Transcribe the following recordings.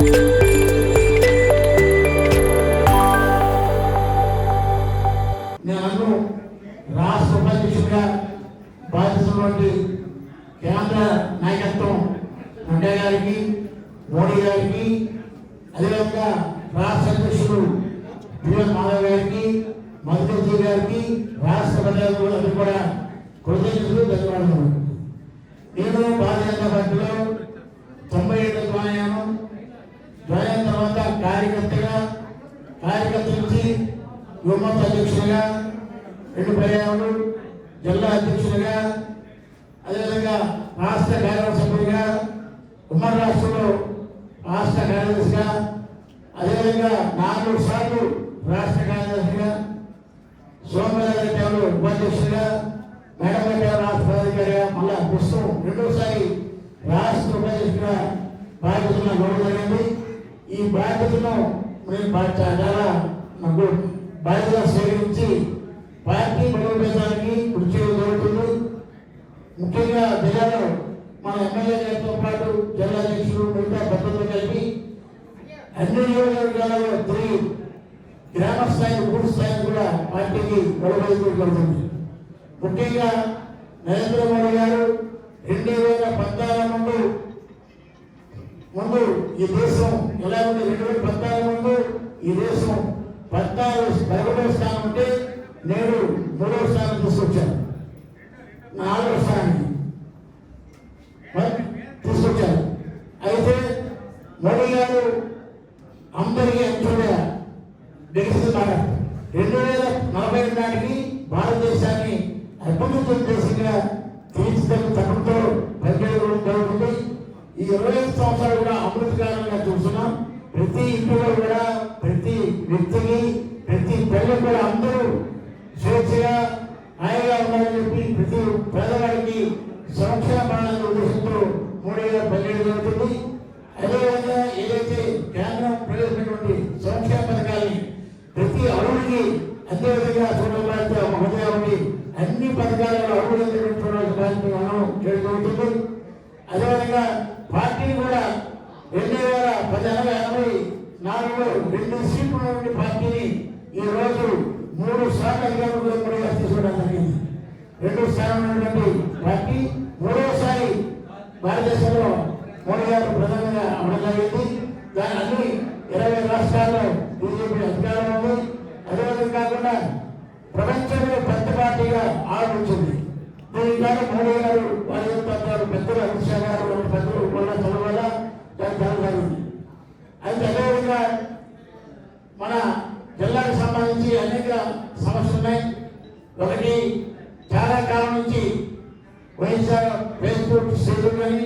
నేను రాష్ట్ర ఉపాధ్యక్షుడిగా బాధితున్నటువంటి కేంద్ర నాయకత్వం నడ్డా గారికి, మోడీ గారికి, అదేవిధంగా రాష్ట్ర అధ్యక్షుడు బిఎన్ మాధవ్ గారికి, మధుజీ గారికి, రాష్ట్ర ప్రజలకు కూడా కృతజ్ఞతలు ధన్యవాదాలు. నేను భారతీయ జనతా పార్టీలో 97 జాయిన్ అయ్యాను. జాయిన్ అయిన తర్వాత కార్యకర్త నుంచి యువమత అధ్యక్షుడిగా 2 పర్యాయాలు, జిల్లా అధ్యక్షుడిగా, అదేవిధంగా రాష్ట్ర కార్యవర్గ సభ్యుడిగా, ఉమ్మడి రాష్ట్రంలో రాష్ట్ర కార్యదర్శిగా, అదేవిధంగా 4 సార్లు రాష్ట్ర కార్యదర్శిగా, సోమవారం ఉపాధ్యక్షుడిగా, మేడపేట రాష్ట్ర అధికారిగా, మళ్ళా ప్రస్తుతం 2సారి రాష్ట్ర ఉపాధ్యక్షుడిగా బాధ్యతలను ఇవ్వడం జరిగింది. ఈ బాధ్యతను నేను చాలా నాకు బాధ్యత స్వీకరించి పార్టీ బలోపేతానికి కృషి చేయడం జరుగుతుంది. ముఖ్యంగా జిల్లాలో మన ఎమ్మెల్యే గారితో పాటు జిల్లా అధ్యక్షులు మిగతా పెద్దలతో కలిపి అన్ని నియోజకవర్గాలలో తిరిగి గ్రామ స్థాయి, బూత్ స్థాయిని కూడా పార్టీకి బలోపేతపడుతుంది. ముఖ్యంగా నరేంద్ర మోడీ గారు 2014 ముందు ఈ దేశం ఎలా ఉంది, 2014 ముందు ఈ దేశం 11వ స్థానం ఉంటే నేడు 3వ స్థానం తీసుకొచ్చారు, 4వ స్థానాన్ని తీసుకొచ్చారు. అయితే మోడీ గారు అందరికీ ఎంచుగా గెలిచింది మాట 2040 నాటికి భారతదేశాన్ని అభివృద్ధి దేశంగా తీర్చిదిద్దే తపంతో పనిచేయడం జరుగుతుంది. ఈ 25 సంవత్సరాలు కూడా అమృతకాలంగా చూస్తున్నాం. ప్రతి ఇంటిలో కూడా, ప్రతి వ్యక్తికి, ప్రతి పిల్లలు కూడా అందరూ స్వేచ్ఛగా హాయిగా ఉండాలని చెప్పి ప్రతి పేదవాడికి సంక్షేమ ప్రణాళిక ఉద్దేశంతో మోడీ గారు పనిచేయడం జరుగుతుంది. అదేవిధంగా ఏదైతే కేంద్రం ప్రవేశించినటువంటి సంక్షేమ పథకాలని ప్రతి అరువుకి అదేవిధంగా చూడబడితే మహోదయాన్ని అన్ని పథకాలలో అరువులైనటువంటి కార్యక్రమం చేయడం జరుగుతుంది. అదేవిధంగా పార్టీని కూడా 1984లో 2 సీట్లు ఉన్నటువంటి పార్టీని ఈ రోజు 3 సార్లు అధికారంలో తీసుకోవడం జరిగింది. 2 స్థానంలో ఉన్నటువంటి పార్టీ 3వసారి భారతదేశంలో మోడీ గారు ప్రధానంగా అమలు జరిగింది. దాని అన్ని 20 రాష్ట్రాల్లో బీజేపీ అధికారంలో ఉంది. అదేవిధంగా కాకుండా ప్రపంచంలో పెద్ద పార్టీగా ఆలోచించింది. దీనికి కాదు మోడీ గారు, వారి పెద్దలు అమిత్ షా గారు, పెద్దలు కూడా చదవాలా దాని జరిగింది. అయితే అదేవిధంగా మన జిల్లాకు సంబంధించి అనేక సమస్యలు ఉన్నాయి. ఒకటి, చాలా కాలం నుంచి వైఎస్ఆర్ ఫేస్బుక్ స్టేషన్ కానీ,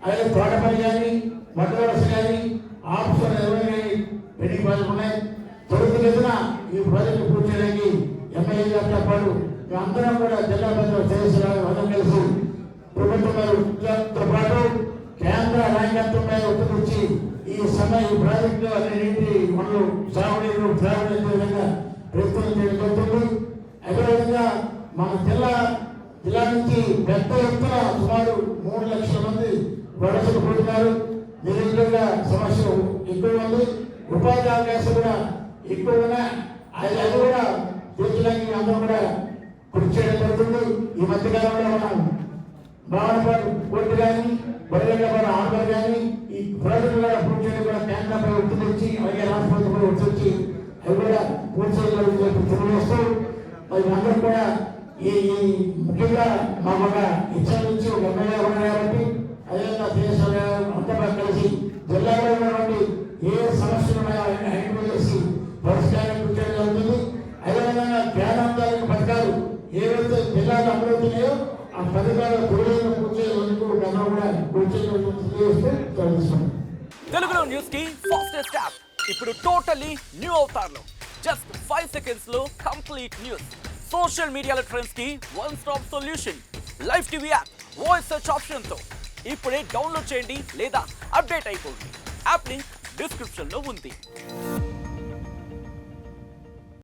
అలాగే తోటపల్లి కానీ, మధ్యవలస కానీ, ఆఫీసర్ ఎవరు కానీ పెళ్లి ప్రాజెక్టు ఉన్నాయి. త్వరితగతిన ఈ ప్రాజెక్టు పూర్తి చేయడానికి ఎమ్మెల్యే గారితో పాటు మేమందరం కూడా జిల్లా పెద్దలు చేసేలాగా అందరం కలిసి ప్రభుత్వంతో పాటు కేంద్ర నాయకత్వంపై ఒత్తిడి ఈ ప్రాజెక్టు అన్నింటి మనలు సాగునీరు విధంగా ప్రయత్నం చేయడం జరుగుతుంది. అదేవిధంగా మన జిల్లా నుంచి పెద్ద ఎత్తున సుమారు 3 లక్షల మంది వలసలు పోతున్నారు. నిరుద్యోగ సమస్య ఎక్కువ ఉంది, ఉపాధి అవకాశం కూడా ఎక్కువ ఉన్నాయి. అది కూడా తీర్చడానికి అందరూ కూడా కృషి చేయడం జరుగుతుంది. ఈ మధ్యకాలంలో మనం భావనపాటు కోర్టు కానీ, బరిగడ్డపాడు ఆంధ్ర కానీ ఈ ప్రాజెక్టు కూడా పూర్తి చేయడం కూడా కేంద్రంపై ఒత్తిడి వచ్చి, అలాగే రాష్ట్ర ప్రభుత్వం ఒత్తిడి వచ్చి అవి కూడా పూర్తి చేయగలుగుతున్నట్టు తెలియజేస్తూ మరి అందరూ కూడా ఈ ముఖ్యంగా మా ఒక ఇచ్చల నుంచి ఒక ఎమ్మెల్యే ఉన్నారు కాబట్టి అదేవిధంగా దేశంలో అంతా కలిసి జిల్లాలో ఉన్నటువంటి ఏ సమస్యలు ఉన్నాయో ఐడెంటిఫై చేసి పరిష్కారం కృషి చేయడం జరుగుతుంది. అదేవిధంగా పేదంతాలకు పథకాలు ఏవైతే జిల్లాలో అమలవుతున్నాయో ఆ పథకాలు త్వరగా పూర్తి చేసేందుకు గతంలో కూడా కృషి చేయడం. తెలుగులో న్యూస్ కి ఫాస్టెస్ట్ యాప్ ఇప్పుడు టోటల్లీ న్యూ అవతార్లో జస్ట్ 5 సెకండ్స్ లో కంప్లీట్ న్యూస్. సోషల్ మీడియాలో ట్రెండ్స్ కి one stop solution. Live TV app voice search option తో ఇప్పుడే డౌన్లోడ్ చేయండి లేదా అప్డేట్ అయిపోండి. యాప్ లింక్ డిస్క్రిప్షన్ లో ఉంది.